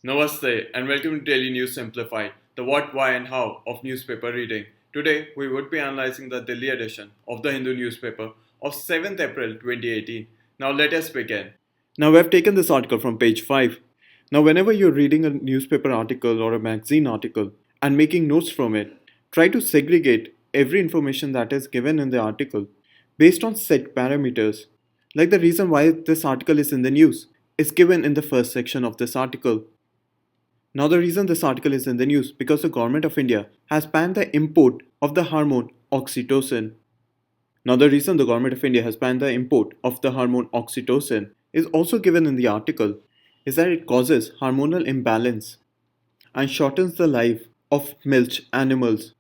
Namaste and welcome to Daily News Simplified, the what, why, and how of newspaper reading. Today, we would be analyzing the Delhi edition of the Hindu newspaper of 7th April 2018. Now, let us begin. Now, we have taken this article from page 5. Now, whenever you're reading a newspaper article or a magazine article and making notes from it, try to segregate every information that is given in the article based on set parameters. Like the reason why this article is in the news is given in the first section of this article. Now, the reason this article is in the news because the government of India has banned the import of the hormone oxytocin. Now, the reason the government of India has banned the import of the hormone oxytocin is also given in the article is that it causes hormonal imbalance and shortens the life of milch animals.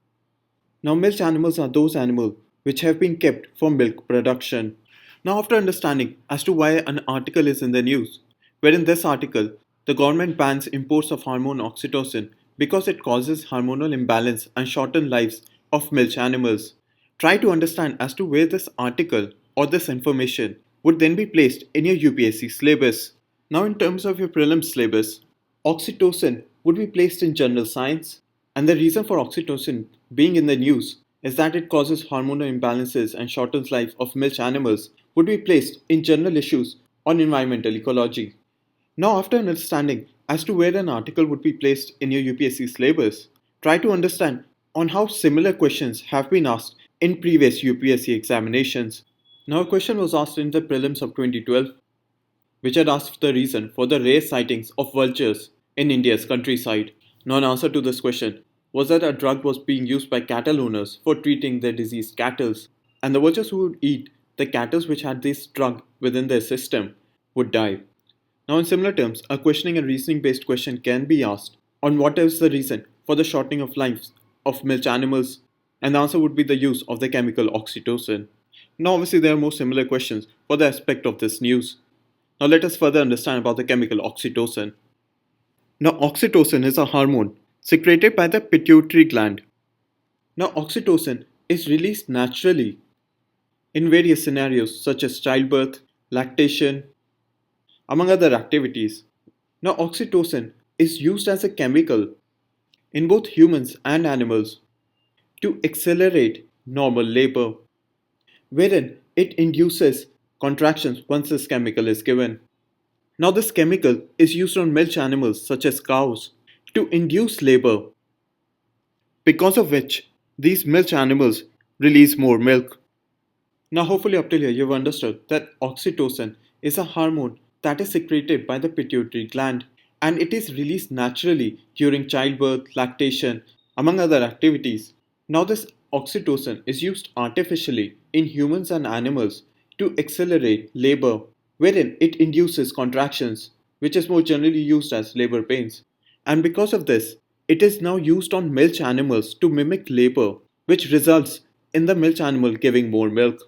Now, milch animals are those animals which have been kept for milk production. Now, after understanding as to why an article is in the news, where in this article the government bans imports of hormone oxytocin because it causes hormonal imbalance and shorten lives of milch animals. Try to understand as to where this article or this information would then be placed in your UPSC syllabus. Now, in terms of your prelims syllabus, oxytocin would be placed in general science, and the reason for oxytocin being in the news is that it causes hormonal imbalances and shortens life of milch animals would be placed in general issues on environmental ecology. Now, after understanding as to where an article would be placed in your UPSC syllabus, try to understand on how similar questions have been asked in previous UPSC examinations. Now, a question was asked in the prelims of 2012, which had asked the reason for the rare sightings of vultures in India's countryside. Now, an answer to this question was that a drug was being used by cattle owners for treating their diseased cattle, and the vultures who would eat the cattle which had this drug within their system would die. Now, in similar terms, a questioning and reasoning based question can be asked on what is the reason for the shortening of lives of milch animals, and the answer would be the use of the chemical oxytocin. Now, obviously, there are more similar questions for the aspect of this news. Now, let us further understand about the chemical oxytocin. Now, oxytocin is a hormone secreted by the pituitary gland. Now, oxytocin is released naturally in various scenarios such as childbirth, lactation, among other activities. Now, oxytocin is used as a chemical in both humans and animals to accelerate normal labor, wherein it induces contractions once this chemical is given. Now, this chemical is used on milch animals such as cows to induce labor, because of which these milch animals release more milk. Now, hopefully, up till here, you've understood that oxytocin is a hormone that is secreted by the pituitary gland and it is released naturally during childbirth, lactation, among other activities. Now, this oxytocin is used artificially in humans and animals to accelerate labor, wherein it induces contractions, which is more generally used as labor pains. And because of this, it is now used on milch animals to mimic labor, which results in the milch animal giving more milk.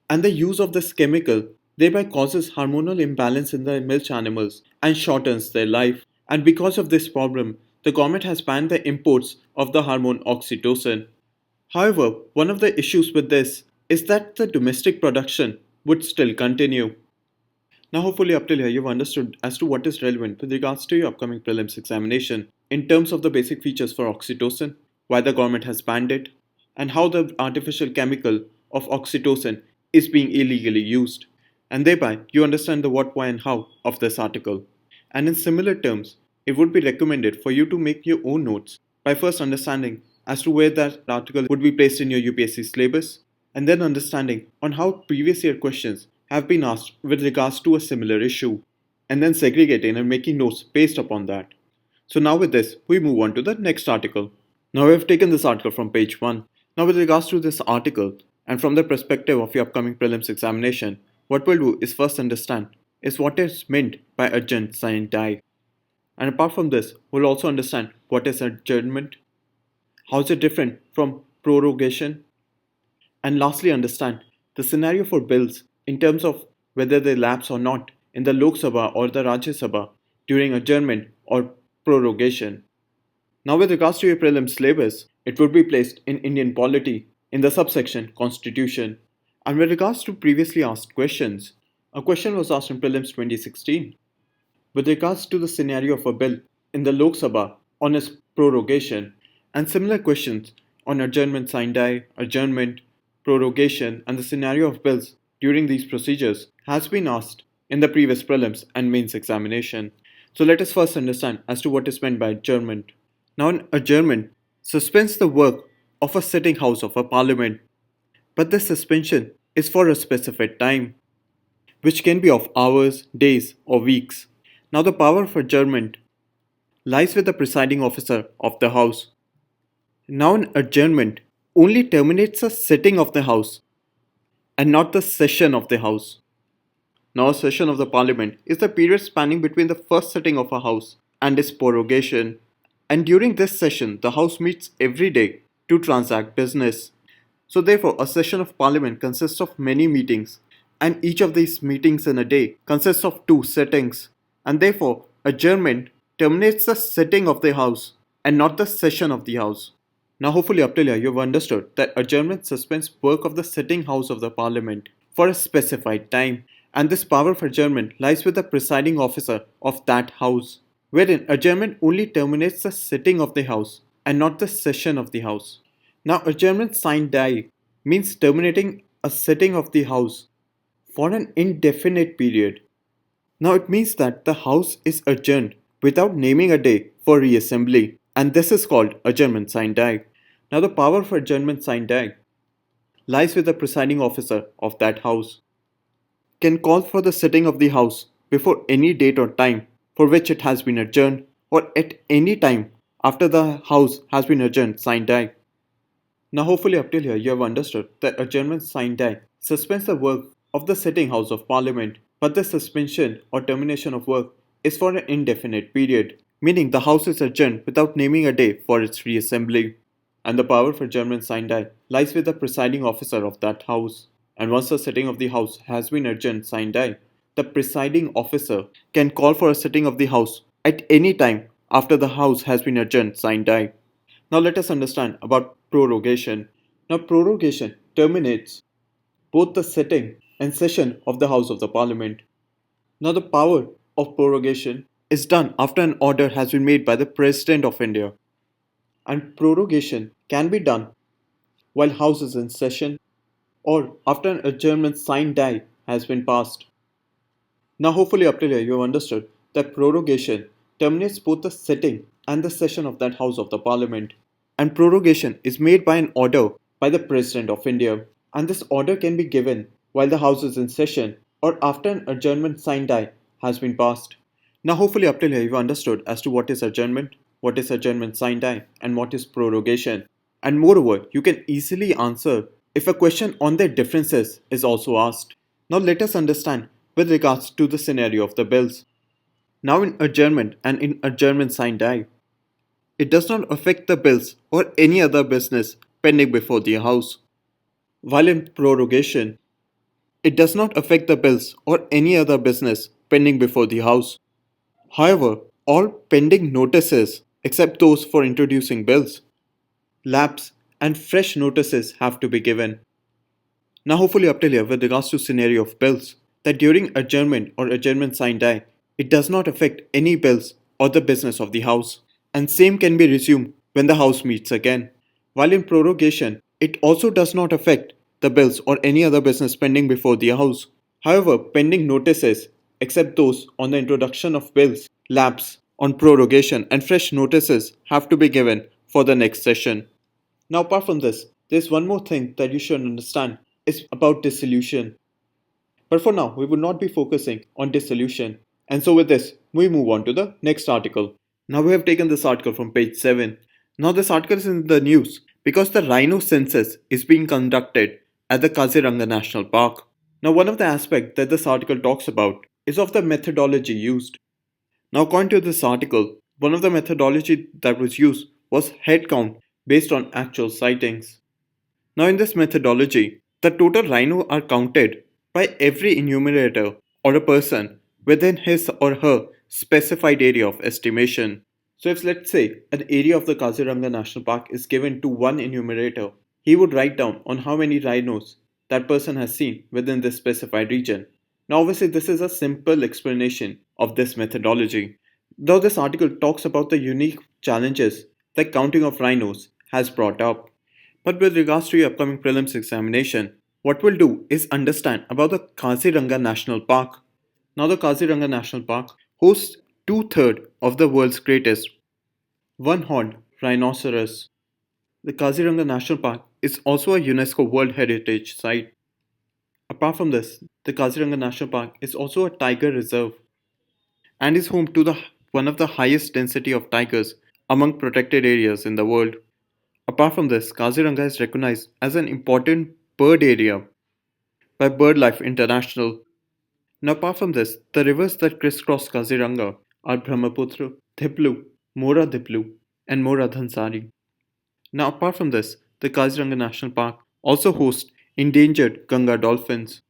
And the use of this chemical thereby causes hormonal imbalance in the milch animals and shortens their life. And because of this problem, the government has banned the imports of the hormone oxytocin. However, one of the issues with this is that the domestic production would still continue. Now, hopefully, up till here, you've understood as to what is relevant with regards to your upcoming prelims examination in terms of the basic features for oxytocin, why the government has banned it, and how the artificial chemical of oxytocin is being illegally used. And thereby, you understand the what, why, and how of this article. And in similar terms, it would be recommended for you to make your own notes by first understanding as to where that article would be placed in your UPSC syllabus, and then understanding on how previous year questions have been asked with regards to a similar issue, and then segregating and making notes based upon that. So now with this, we move on to the next article. Now we have taken this article from page 1. Now with regards to this article, and from the perspective of your upcoming prelims examination, what we'll do is first understand is what is meant by adjournment die. And apart from this, we'll also understand what is adjournment, how is it different from prorogation, and lastly understand the scenario for bills in terms of whether they lapse or not in the Lok Sabha or the Rajya Sabha during adjournment or prorogation. Now with regards to your prelims syllabus, it would be placed in Indian polity in the subsection Constitution. And with regards to previously asked questions, a question was asked in prelims 2016 with regards to the scenario of a bill in the Lok Sabha on its prorogation, and similar questions on adjournment sine die, adjournment, prorogation, and the scenario of bills during these procedures has been asked in the previous prelims and mains examination. So let us first understand as to what is meant by adjournment. Now, an adjournment suspends the work of a sitting house of a parliament, but this suspension is for a specified time, which can be of hours, days, or weeks. Now, the power of adjournment lies with the presiding officer of the House. Now, an adjournment only terminates a sitting of the House and not the session of the House. Now, a session of the Parliament is the period spanning between the first sitting of a House and its prorogation. And during this session, the House meets every day to transact business. So, therefore, a session of Parliament consists of many meetings, and each of these meetings in a day consists of two sittings. And therefore, adjournment terminates the sitting of the House and not the session of the House. Now, hopefully, up till here, you have understood that adjournment suspends work of the sitting House of the Parliament for a specified time, and this power of adjournment lies with the presiding officer of that House, wherein adjournment only terminates the sitting of the House and not the session of the House. Now, adjournment sine die means terminating a sitting of the House for an indefinite period. Now, it means that the House is adjourned without naming a day for reassembly, and this is called adjournment sine die. Now, the power for adjournment sine die lies with the presiding officer of that House. Can call for the sitting of the House before any date or time for which it has been adjourned, or at any time after the House has been adjourned sine die. Now, hopefully, up till here, you have understood that adjournment sine die suspends the work of the sitting House of Parliament, but the suspension or termination of work is for an indefinite period, meaning the House is adjourned without naming a day for its reassembly. And the power for adjournment sine die lies with the presiding officer of that House. And once the sitting of the House has been adjourned sine die, the presiding officer can call for a sitting of the House at any time after the House has been adjourned sine die. Now let us understand about prorogation. Now prorogation terminates both the sitting and session of the House of the Parliament. Now the power of prorogation is done after an order has been made by the President of India. And prorogation can be done while House is in session or after an adjournment sine die has been passed. Now hopefully up till here you have understood that prorogation terminates both the sitting and the session of that House of the Parliament. And prorogation is made by an order by the President of India, and this order can be given while the House is in session or after an adjournment sine die has been passed. Now hopefully up till here you've understood as to what is adjournment sine die, and what is prorogation. And moreover, you can easily answer if a question on their differences is also asked. Now let us understand with regards to the scenario of the bills. Now in adjournment and in adjournment sine die, it does not affect the bills or any other business pending before the House. While in prorogation, it does not affect the bills or any other business pending before the House. However, all pending notices, except those for introducing bills, lapse, and fresh notices have to be given. Now hopefully up till here with regards to scenario of bills, that during adjournment or adjournment sine die, it does not affect any bills or the business of the House, and same can be resumed when the House meets again. While in prorogation, it also does not affect the bills or any other business pending before the House. However, pending notices, except those on the introduction of bills, lapse on prorogation, and fresh notices have to be given for the next session. Now, apart from this, there's one more thing that you should understand is about dissolution. But for now, we will not be focusing on dissolution. And so with this, we move on to the next article. Now we have taken this article from page 7. Now this article is in the news because the rhino census is being conducted at the Kaziranga National Park. Now one of the aspects that this article talks about is of the methodology used. Now according to this article, one of the methodology that was used was head count based on actual sightings. Now in this methodology, the total rhino are counted by every enumerator or a person within his or her specified area of estimation. So if let's say an area of the Kaziranga National Park is given to one enumerator, he would write down on how many rhinos that person has seen within this specified region. Now obviously this is a simple explanation of this methodology. Though this article talks about the unique challenges that counting of rhinos has brought up. But with regards to your upcoming prelims examination, what we'll do is understand about the Kaziranga National Park. Now, the Kaziranga National Park hosts two-thirds of the world's greatest one-horned rhinoceros. The Kaziranga National Park is also a UNESCO World Heritage Site. Apart from this, the Kaziranga National Park is also a tiger reserve and is home to the one of the highest density of tigers among protected areas in the world. Apart from this, Kaziranga is recognized as an important bird area by BirdLife International. Now, apart from this, the rivers that crisscross Kaziranga are Brahmaputra, Thiplu, Mora Diplu, and Mora Dhansari. Now, apart from this, the Kaziranga National Park also hosts endangered Ganga dolphins.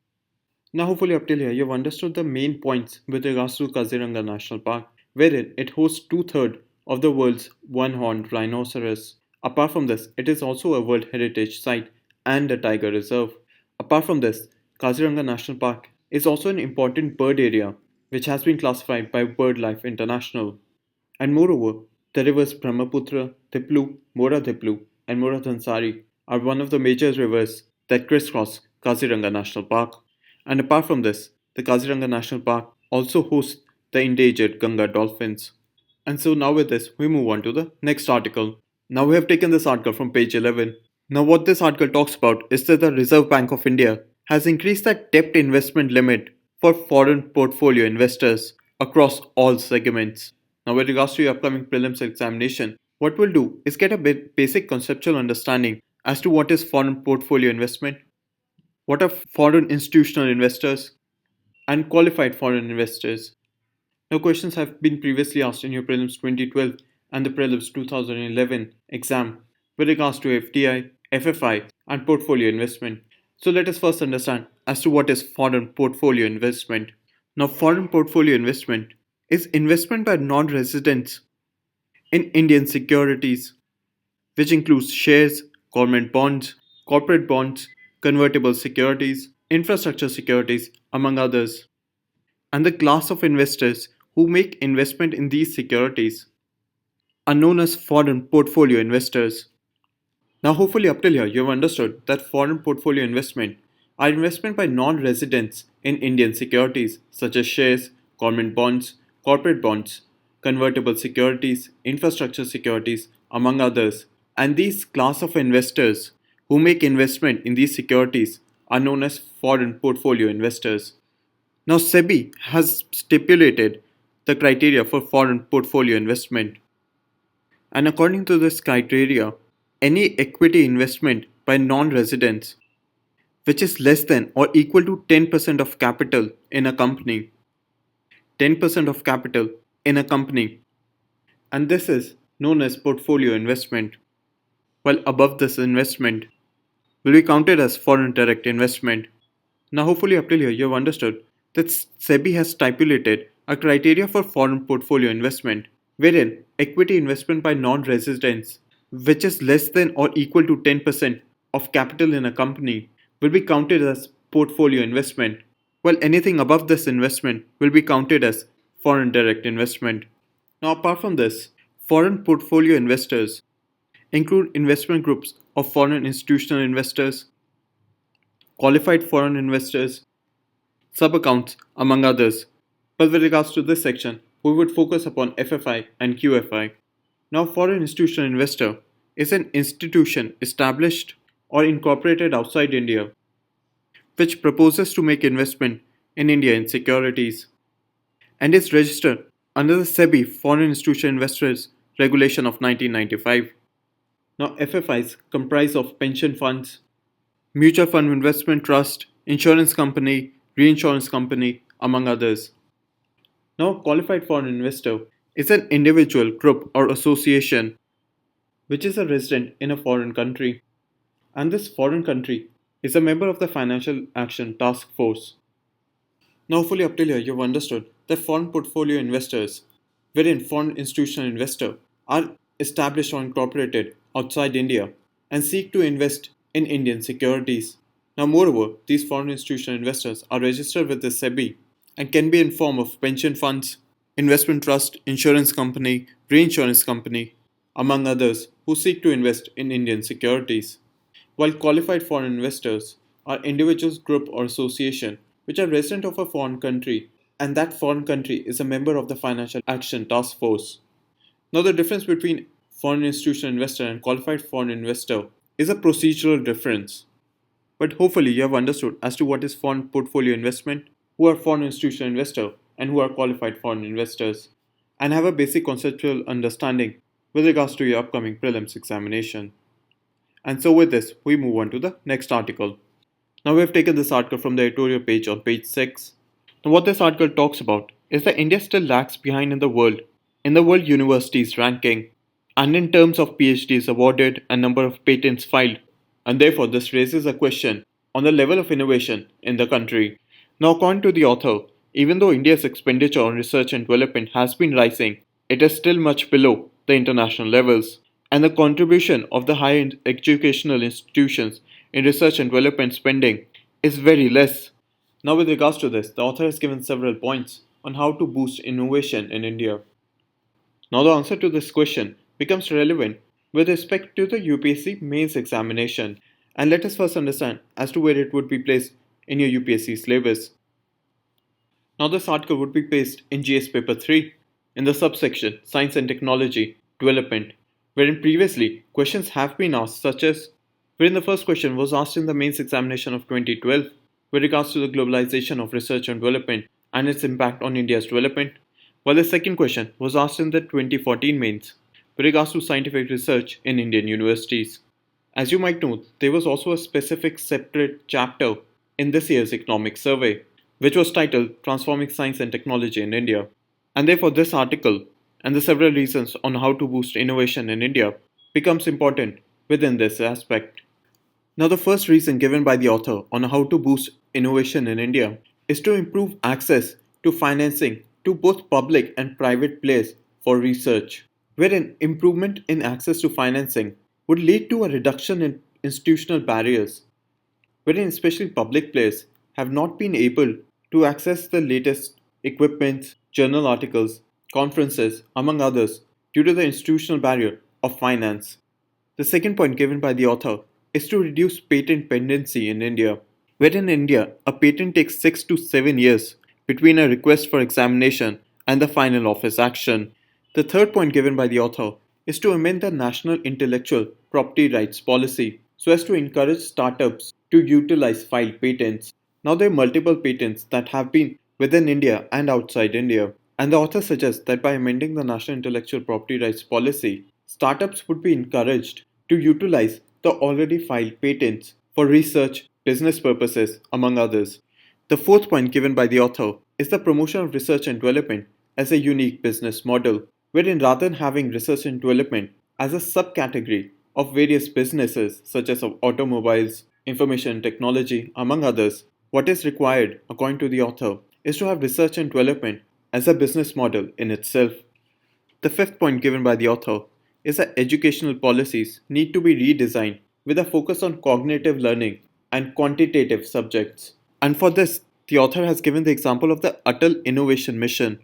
Now, hopefully, up till here, you've understood the main points with regards to Kaziranga National Park, wherein it hosts two-thirds of the world's one-horned rhinoceros. Apart from this, it is also a World Heritage Site and a tiger reserve. Apart from this, Kaziranga National Park is also an important bird area, which has been classified by BirdLife International. And moreover, the rivers Brahmaputra, Thiplu, Mora Thiplu, and Mora Dhansari are one of the major rivers that crisscross Kaziranga National Park. And apart from this, the Kaziranga National Park also hosts the endangered Ganga dolphins. And so now with this, we move on to the next article. Now we have taken this article from page 11. Now what this article talks about is that the Reserve Bank of India has increased the debt investment limit for foreign portfolio investors across all segments. Now with regards to your upcoming prelims examination, what we'll do is get a basic conceptual understanding as to what is foreign portfolio investment, what are foreign institutional investors, and qualified foreign investors. Now, questions have been previously asked in your prelims 2012 and the prelims 2011 exam with regards to FDI, FFI, and portfolio investment. So, let us first understand as to what is foreign portfolio investment. Now, foreign portfolio investment is investment by non residents in Indian securities, which includes shares, government bonds, corporate bonds, convertible securities, infrastructure securities, among others. And the class of investors who make investment in these securities are known as foreign portfolio investors. Now, hopefully, up till here, you have understood that foreign portfolio investment are investment by non residents in Indian securities such as shares, government bonds, corporate bonds, convertible securities, infrastructure securities, among others. And these class of investors who make investment in these securities are known as foreign portfolio investors. Now, SEBI has stipulated the criteria for foreign portfolio investment, and according to this criteria, any equity investment by non residents which is less than or equal to 10% of capital in a company, 10% of capital in a company, and this is known as portfolio investment, while above this investment will be counted as foreign direct investment. Now, hopefully, up till here, you have understood that SEBI has stipulated a criteria for foreign portfolio investment, wherein equity investment by non residents, which is less than or equal to 10% of capital in a company, will be counted as portfolio investment, while anything above this investment will be counted as foreign direct investment. Now, apart from this, foreign portfolio investors include investment groups of foreign institutional investors, qualified foreign investors, sub-accounts, among others. But with regards to this section, we would focus upon FFI and QFI. Now, foreign institutional investor is an institution established or incorporated outside India which proposes to make investment in India in securities and is registered under the SEBI Foreign Institutional Investors Regulation of 1995. Now, FFIs comprise of pension funds, mutual fund investment trust, insurance company, reinsurance company, among others. Now, a qualified foreign investor is an individual, group, or association which is a resident in a foreign country, and this foreign country is a member of the Financial Action Task Force. Now, hopefully, up till here, you've understood that foreign portfolio investors, wherein foreign institutional investors are established or incorporated outside India and seek to invest in Indian securities. Now, moreover, these foreign institutional investors are registered with the SEBI and can be in form of pension funds, investment trust, insurance company, reinsurance company, among others, who seek to invest in Indian securities. While qualified foreign investors are individuals, group, or association which are resident of a foreign country, and that foreign country is a member of the Financial Action Task Force. Now, the difference between foreign institutional investor and qualified foreign investor is a procedural difference. But hopefully, you have understood as to what is foreign portfolio investment, who are foreign institutional investor, and who are qualified foreign investors, and have a basic conceptual understanding with regards to your upcoming prelims examination. And so, with this, we move on to the next article. Now, we have taken this article from the editorial page on page 6. Now, what this article talks about is that India still lags behind in the world universities ranking, and in terms of PhDs awarded and number of patents filed, and therefore this raises a question on the level of innovation in the country. Now, according to the author, even though India's expenditure on research and development has been rising, it is still much below the international levels, and the contribution of the higher educational institutions in research and development spending is very less. Now, with regards to this, the author has given several points on how to boost innovation in India. Now, the answer to this question becomes relevant with respect to the UPSC mains examination, and let us first understand as to where it would be placed in your UPSC syllabus. Now, this article would be placed in GS paper 3 in the subsection Science and Technology Development, wherein previously questions have been asked, such as wherein the first question was asked in the mains examination of 2012 with regards to the globalization of research and development and its impact on India's development, while the second question was asked in the 2014 mains with regards to scientific research in Indian universities. As you might know, there was also a specific separate chapter in this year's economic survey, which was titled Transforming Science and Technology in India. And therefore, this article and the several reasons on how to boost innovation in India becomes important within this aspect. Now, the first reason given by the author on how to boost innovation in India is to improve access to financing to both public and private players for research, where an improvement in access to financing would lead to a reduction in institutional barriers, wherein especially public players have not been able to access the latest equipment, journal articles, conferences, among others, due to the institutional barrier of finance. The second point given by the author is to reduce patent pendency in India, where in India a patent takes 6 to 7 years between a request for examination and the final office action. The third point given by the author is to amend the National Intellectual Property Rights Policy so as to encourage startups to utilize filed patents. Now, there are multiple patents that have been within India and outside India, and the author suggests that by amending the National Intellectual Property Rights Policy, startups would be encouraged to utilize the already filed patents for research, business purposes, among others. The fourth point given by the author is the promotion of research and development as a unique business model, wherein rather than having research and development as a subcategory of various businesses such as automobiles, information technology, among others, what is required, according to the author, is to have research and development as a business model in itself. The fifth point given by the author is that educational policies need to be redesigned with a focus on cognitive learning and quantitative subjects. And for this, the author has given the example of the Atal Innovation Mission,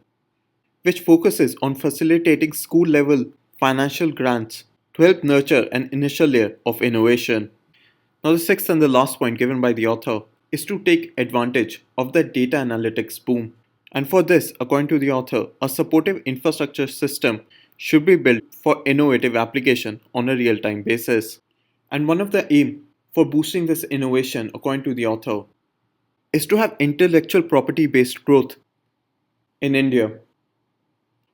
which focuses on facilitating school level financial grants to help nurture an initial layer of innovation. Now, the sixth and the last point given by the author is to take advantage of the data analytics boom. And for this, according to the author, a supportive infrastructure system should be built for innovative application on a real-time basis. And one of the aim for boosting this innovation, according to the author, is to have intellectual property based growth in India.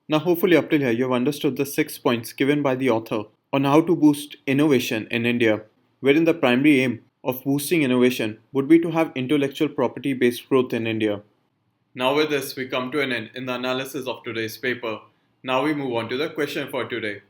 Now, hopefully, up till here, you have understood the 6 points given by the author on how to boost innovation in India, wherein the primary aim of boosting innovation would be to have intellectual property based growth in India. Now, with this, we come to an end in the analysis of today's paper. Now, we move on to the question for today.